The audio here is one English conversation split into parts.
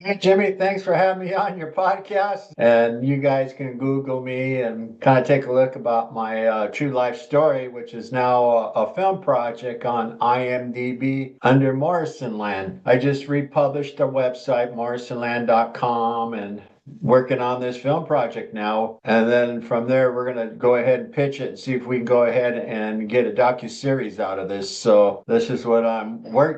Hey, Jimmy, thanks for having me on your podcast. And you guys can Google me and kind of take a look about my true life story, which is now a film project on IMDb under Morrison Land. I just republished the website, morrisonland.com, and working on this film project now. And then from there, we're going to go ahead and pitch it and see if we can go ahead and get a docu-series out of this. So this is what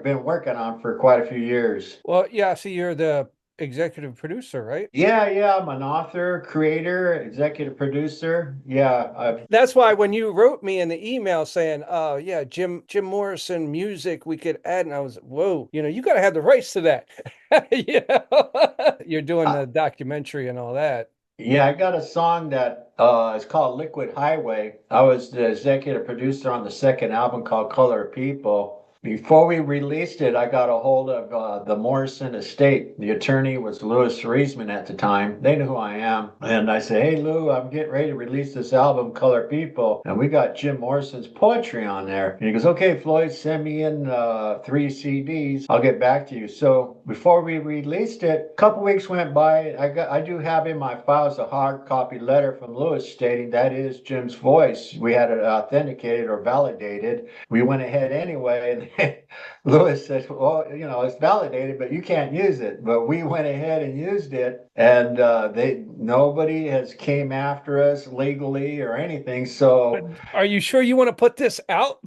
been working on for quite a few years. Well, yeah, see, you're the executive producer, right? Yeah, I'm an author, creator, executive producer. Yeah, I've That's why when you wrote me in the email saying, "Oh, yeah, Jim Morrison music we could add," and I was, "Whoa, you got to have the rights to that." You're doing uh, the documentary and all that. yeah, I got a song that is called Liquid Highway. I was the executive producer on the second album called Color of People. Before we released it, I got a hold of the Morrison estate. The attorney was Louis Reisman at the time. They knew who I am. And I said, "Hey, Lou, I'm getting ready to release this album, Color People. And we got Jim Morrison's poetry on there." And he goes, "Okay, Floyd, send me in 3 CDs. I'll get back to you." So before we released it, a couple weeks went by. I do have in my files a hard copy letter from Louis stating that is Jim's voice. We had it authenticated or validated. We went ahead anyway, and Lewis said, "Well, it's validated, but you can't use it." But we went ahead and used it, and they nobody has came after us legally or anything. But So are you sure you want to put this out?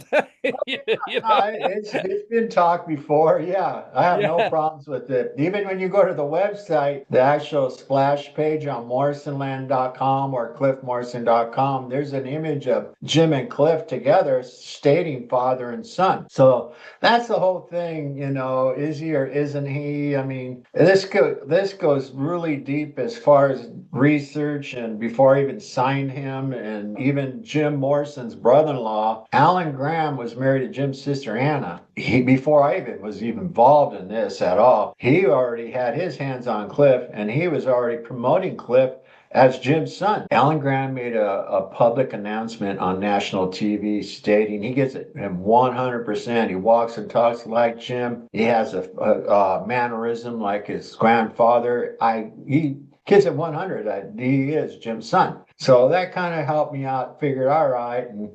You know? it's been talked before. Yeah, I have no Yeah. problems with it. Even when you go to the website, the actual splash page on morrisonland.com or cliffmorrison.com, there's an image of Jim and Cliff together stating father and son. So that's the whole thing, is he or isn't he? I mean, this goes really deep as far as research, and before I even signed him, and even Jim Morrison's brother-in-law, Alan Graham, was married to Jim's sister Anna. Before I even was even involved in this at all, he already had his hands on Cliff, and he was already promoting Cliff as Jim's son. Alan Graham made a public announcement on national TV stating he gets it him 100%. He walks and talks like Jim. He has a mannerism like his grandfather. He gets it 100 that he is Jim's son. So that kind of helped me out. Figured, all right, and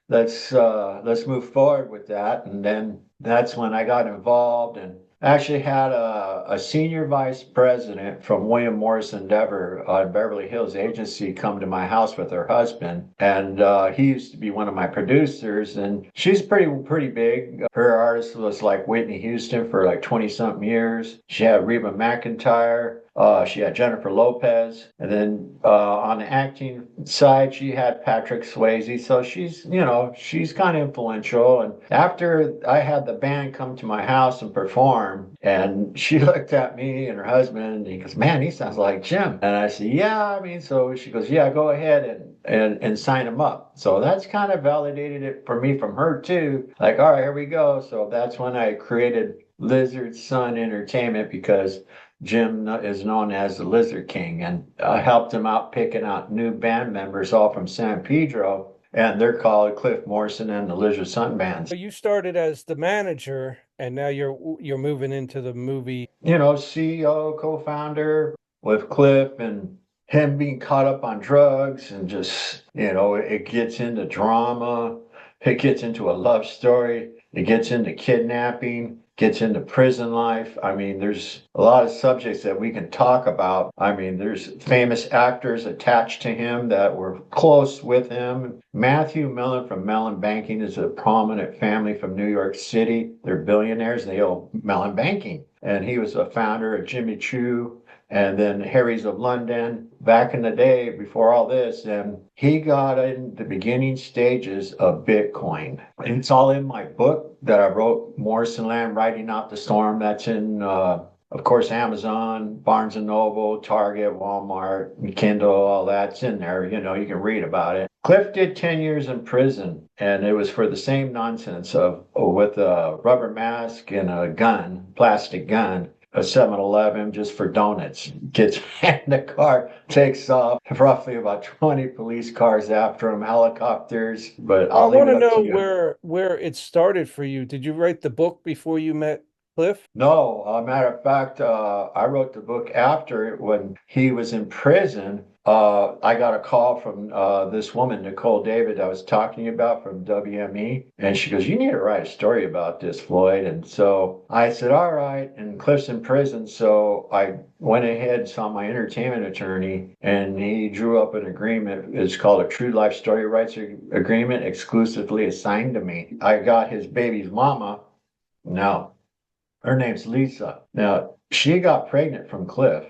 let's move forward with that. And then that's when I got involved and actually had a senior vice president from William Morris Endeavor Beverly Hills agency come to my house with her husband, and he used to be one of my producers. And she's pretty big. Her artist was like Whitney Houston for like 20 something years. She had Reba McEntire. She had Jennifer Lopez, and then on the acting side, she had Patrick Swayze. So she's kind of influential. And after I had the band come to my house and perform, and she looked at me and her husband, and he goes, "Man, he sounds like Jim." And I said, "Yeah, I mean," so she goes, "Yeah, go ahead and sign him up." So that's kind of validated it for me from her too. Like, all right, here we go. So that's when I created Lizard Sun Entertainment, because Jim is known as the Lizard King, and I helped him out picking out new band members all from San Pedro, and they're called Cliff Morrison and the Lizard Sun Bands. So you started as the manager and now you're moving into the movie. CEO, co-founder with Cliff, and him being caught up on drugs, and just, it gets into drama, it gets into a love story, it gets into kidnapping, gets into prison life. I mean, there's a lot of subjects that we can talk about. I mean, there's famous actors attached to him that were close with him. Matthew Mellon from Mellon Banking is a prominent family from New York City. They're billionaires. They own Mellon Banking. And he was a founder of Jimmy Choo and then Harry's of London back in the day before all this. And he got in the beginning stages of Bitcoin. And it's all in my book that I wrote, Morrison Land, Riding Out the Storm. That's in, of course, Amazon, Barnes and Noble, Target, Walmart, Kindle, all that's in there. You can read about it. Cliff did 10 years in prison, and it was for the same nonsense of with a rubber mask and a gun, plastic gun, a 7-Eleven just for donuts. Gets in the car, takes off, roughly about 20 police cars after him, helicopters, but Well, I I'll leave want it to up to know you. where it started for you. Did you write the book before you met Cliff? No, matter of fact, I wrote the book after it when he was in prison. I got a call from this woman, Nicole David, I was talking about from WME, and she goes, "You need to write a story about this, Floyd." And so I said, "All right." And Cliff's in prison, so I went ahead and saw my entertainment attorney, and he drew up an agreement. It's called a True Life Story Rights Agreement, exclusively assigned to me. I got his baby's mama. No. Her name's Lisa. Now, she got pregnant from Cliff,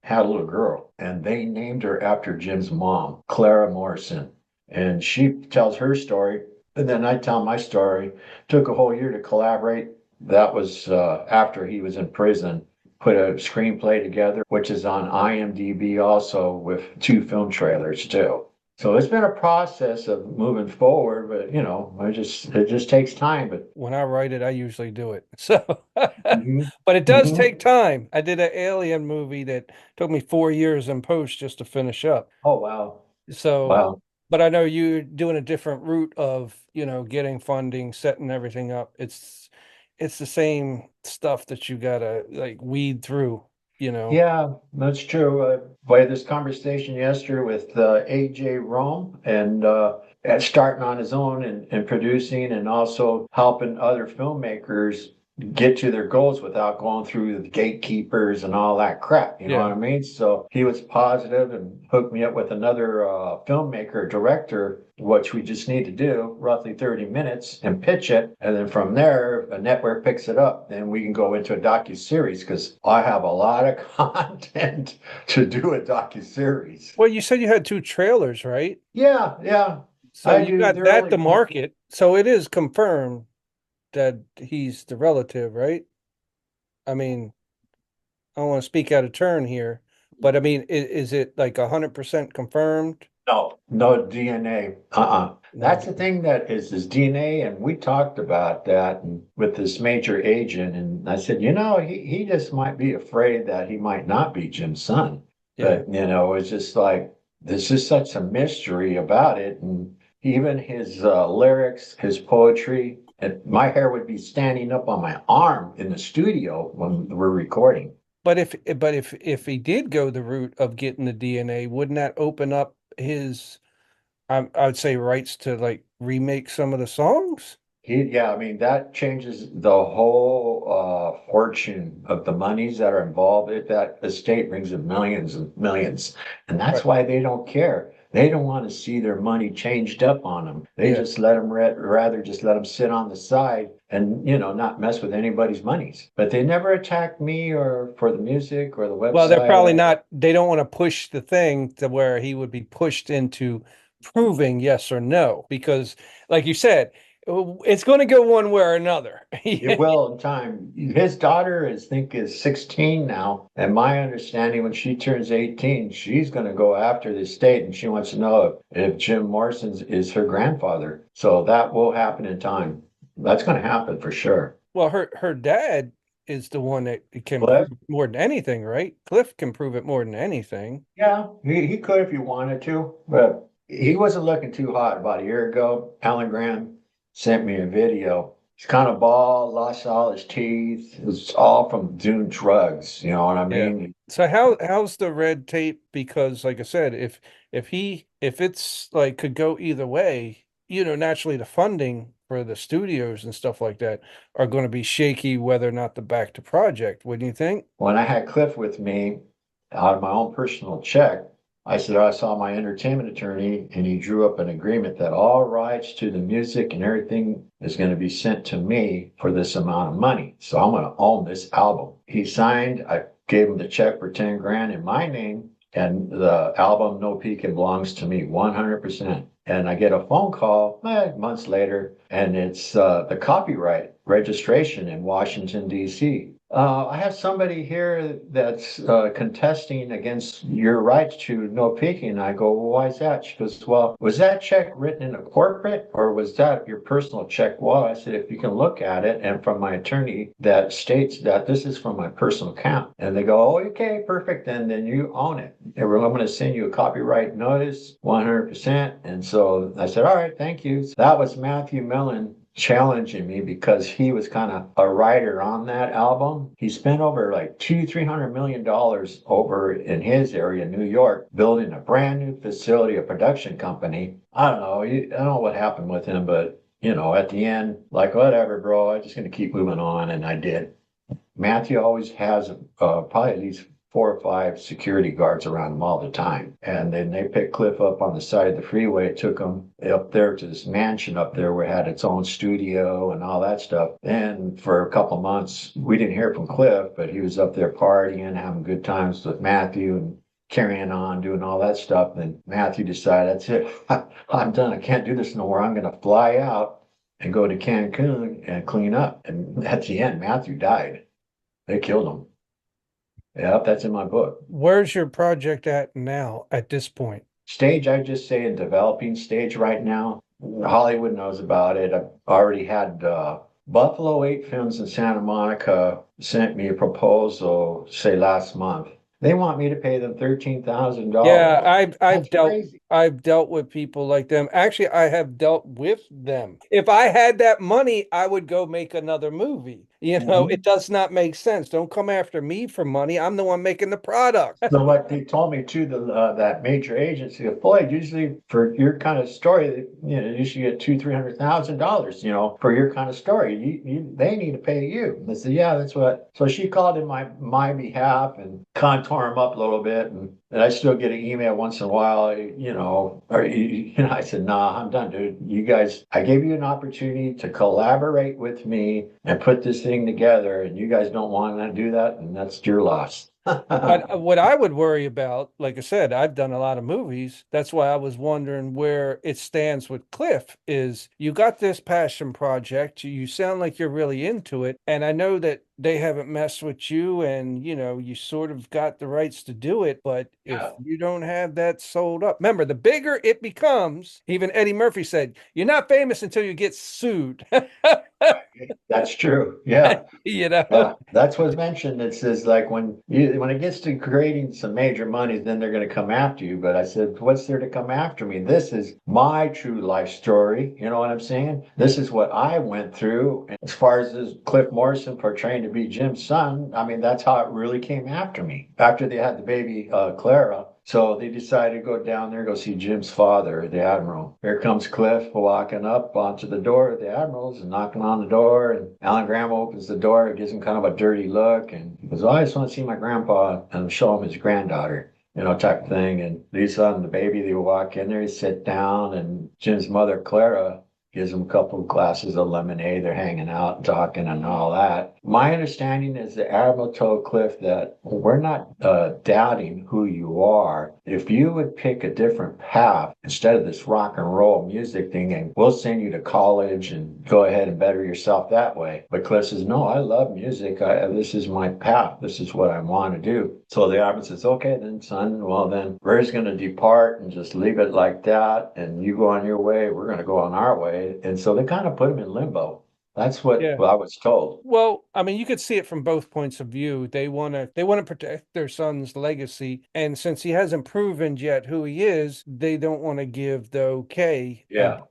had a little girl, and they named her after Jim's mom, Clara Morrison. And she tells her story, and then I tell my story. Took a whole year to collaborate. That was after he was in prison. Put a screenplay together, which is on IMDb also with 2 film trailers too. So it's been a process of moving forward, but it just takes time. But When I write it, I usually do it. So, mhm, but it does mhm. take time. I did an Alien movie that took me 4 years in post just to finish up. Oh, wow. So, Wow. but I know you're doing a different route of, getting funding, setting everything up. It's the same stuff that you gotta like weed through, you know. Yeah, that's true. We had this conversation yesterday with AJ Rome and starting on his own and producing and also helping other filmmakers get to their goals without going through the gatekeepers and all that crap. You know what Yeah. I mean? So he was positive and hooked me up with another filmmaker, director, which we just need to do roughly 30 minutes and pitch it. And then from there, a network picks it up. Then we can go into a docu-series because I have a lot of content to do a docu-series. Well, you said you had 2 trailers, right? Yeah, yeah. So I you do. got They're that only to market. So it is confirmed that he's the relative, right? I mean, I don't want to speak out of turn here, but I mean, is it like 100% confirmed? no DNA. No. That's the thing that is DNA, and we talked about that and with this major agent, and I said, he just might be afraid that he might not be Jim's son. Yeah. But it's just like there's just such a mystery about it, and even his lyrics, his poetry, and my hair would be standing up on my arm in the studio when we're recording. But if he did go the route of getting the DNA, wouldn't that open up his, I would say, rights to like remake some of the songs? Yeah, I mean, that changes the whole fortune of the monies that are involved. That estate brings in millions and millions. And that's Right. why they don't care. They don't want to see their money changed up on them. They Yeah. just let them rather just let them sit on the side and, not mess with anybody's monies. But they never attack me or for the music or the Well, they're probably website. not, they don't want to push the thing to where he would be pushed into proving yes or no, because like you said, it's going to go one way or another. It will in time. His daughter is 16 now, and my understanding when she turns 18, she's going to go after the state, and she wants to know if Jim Morrison is her grandfather. So that will happen in time. That's going to happen for sure. Well, her dad is the one that can prove Cliff, more than anything, right? Cliff can prove it more than anything. yeah, he could if he wanted to, but he wasn't looking too hot about a year ago. Alan Graham sent me a video. He's kind of bald, lost all his teeth. It was all from doing drugs. You know what I Yeah. mean? So how's the red tape? Because like I said, if it's like could go either way, naturally the funding for the studios and stuff like that are going to be shaky whether or not to back the project, wouldn't you think? When I had Cliff with me out of my own personal check, I said, I saw my entertainment attorney and he drew up an agreement that all rights to the music and everything is going to be sent to me for this amount of money. So I'm going to own this album. He signed, I gave him the check for 10 grand in my name, and the album No Peeking belongs to me 100%. And I get a phone call months later, and it's the copyright registration in Washington, D.C. I have somebody here that's contesting against your right to no peeking. I go, well, why is that? She goes, well, was that check written in a corporate or was that your personal check? Well, I said, if you can look at it, and from my attorney that states that this is from my personal account. And they go, oh, okay, perfect. And then you own it. And I'm going to send you a copyright notice, 100%. And so I said, all right, thank you. So that was Matthew Mellon challenging me because he was kind of a writer on that album. He spent over like $300 million over in his area, New York, building a brand new facility, a production company. I don't know. I don't know what happened with him, but at the end, like, whatever, bro, I'm just going to keep moving on. And I did. Matthew always has probably at least 4 or 5 security guards around him all the time. And then they picked Cliff up on the side of the freeway, took him up there to this mansion up there where it had its own studio and all that stuff. And for a couple of months, we didn't hear from Cliff, but he was up there partying, having good times with Matthew and carrying on, doing all that stuff. And Matthew decided, that's it. I'm done. I can't do this no more. I'm going to fly out and go to Cancun and clean up. And at the end, Matthew died. They killed him. Yep, that's in my book. Where's your project at now at this point? Stage, I just say in developing stage right now. Hollywood knows about it. I've already had Buffalo 8 Films in Santa Monica sent me a proposal, say last month. They want me to pay them Yeah, $13,000. I've That's dealt crazy. I've dealt with people like them. Actually, I have dealt with them. If I had that money, I would go make another movie. It Mhm. does not make sense. Don't come after me for money. I'm the one making the product. So what they told me too, that major agency of Floyd, usually for your kind of story, you should get 200,000, $300,000, for your kind of story. They need to pay you. And I said, yeah, that's what. So she called in my behalf and contour him up a little bit, and I still get an email once in a while, or I said, nah, I'm done, dude. You guys, I gave you an opportunity to collaborate with me and put this thing together, and you guys don't want to do that, and that's your loss. What I would worry about, like I said, I've done a lot of movies. That's why I was wondering where it stands with Cliff is you got this passion project. You sound like you're really into it. And I know that they haven't messed with you and you sort of got the rights to do it. But if you don't have that sold up, remember, the bigger it becomes, even Eddie Murphy said, you're not famous until you get sued. That's true. Yeah. You know? Yeah, that's what's mentioned. It says like when it gets to creating some major money, then they're going to come after you. But I said, what's there to come after me? This is my true life story. You know what I'm saying? This is what I went through. And as far as this Cliff Morrison portraying to be Jim's son, I mean, that's how it really came after me. After they had the baby Clara. So they decided to go down there, go see Jim's father, the Admiral. Here comes Cliff walking up onto the door of the Admiral's and knocking on the door. And Alan Graham opens the door, gives him kind of a dirty look. And he goes, oh, I just want to see my grandpa and show him his granddaughter, type of thing. And Lisa and the baby, they walk in there, sit down. And Jim's mother, Clara, gives them a couple of glasses of lemonade. They're hanging out and talking and all that. My understanding is the Admiral told Cliff that we're not doubting who you are. If you would pick a different path instead of this rock and roll music thing, and we'll send you to college and go ahead and better yourself that way. But Cliff says, no, I love music. This is my path. This is what I want to do. So the Admiral says, okay, then, son, well, then we're just going to depart and just leave it like that. And you go on your way. We're going to go on our way. And so they kind of put him in limbo. That's what Yeah. I was told. Well, I mean, you could see it from both points of view. They want to protect their son's legacy, and since he hasn't proven yet who he is, they don't want to give the okay. Yeah.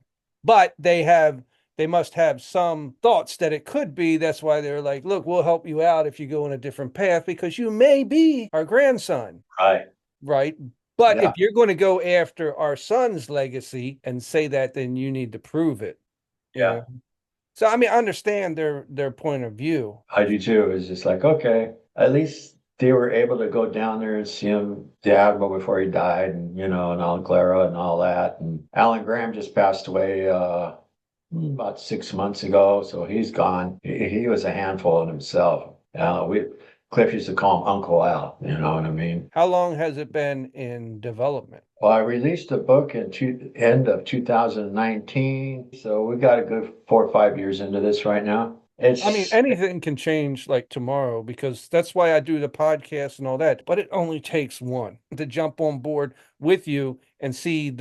But they must have some thoughts that it could be. That's why they're like, look, we'll help you out if you go in a different path because you may be our grandson, Right. right? But Yeah. if you're going to go after our son's legacy and say that, then you need to prove it. Yeah. Yeah. So I mean, I understand their point of view. I do too. It's just like, okay, at least they were able to go down there and see him, the Admiral, before he died, and all Clara and all that. And Alan Graham just passed away about 6 months ago, so he's gone. He was a handful in himself. Cliff used to call him Uncle Al, you know what I mean? How long has it been in development? Well, I released a book in end of 2019, so we got a good 4 or 5 years into this right now. I mean, It's anything can change like tomorrow because that's why I do the podcast and all that. But it only takes one to jump on board with you and see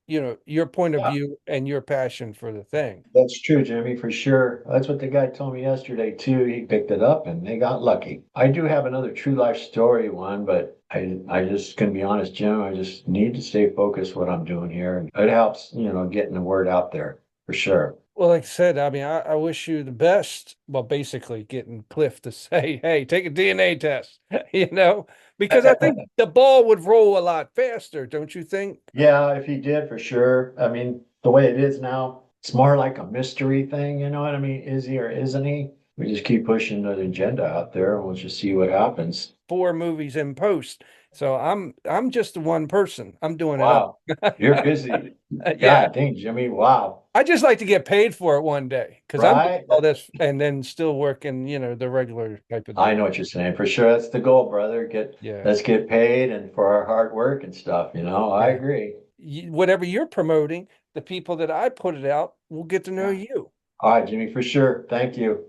your point of Yeah, view and your passion for the thing. that's true, Jimmy, for sure. That's what the guy told me yesterday too. He picked it up and they got lucky. I do have another true life story one, but I just can be honest, Jim. I just need to stay focused what I'm doing here. It helps, getting the word out there for sure. Well, like I said, I mean, I wish you the best. Well, basically getting Cliff to say, hey, take a DNA test, you know, because I think the ball would roll a lot faster, don't you think? Yeah, if he did for sure. I mean, the way it is now, it's more like a mystery thing, you know what I mean? Is he or isn't he? We just keep pushing the agenda out there and we'll just see what happens. 4 movies in post. So I'm just the one person. I'm doing it all. Wow, you're busy. Yeah. God dang, Jimmy. Wow. I just like to get paid for it one day because I'm doing Right? all this and then still working, the regular type of I deal. know what you're saying. For sure, that's the goal, brother. Yeah. Let's get paid and for our hard work and stuff, you know. I Yeah. agree. Whatever you're promoting, the people that I put it out will get to know Yeah. you. All right, Jimmy, for sure. Thank you.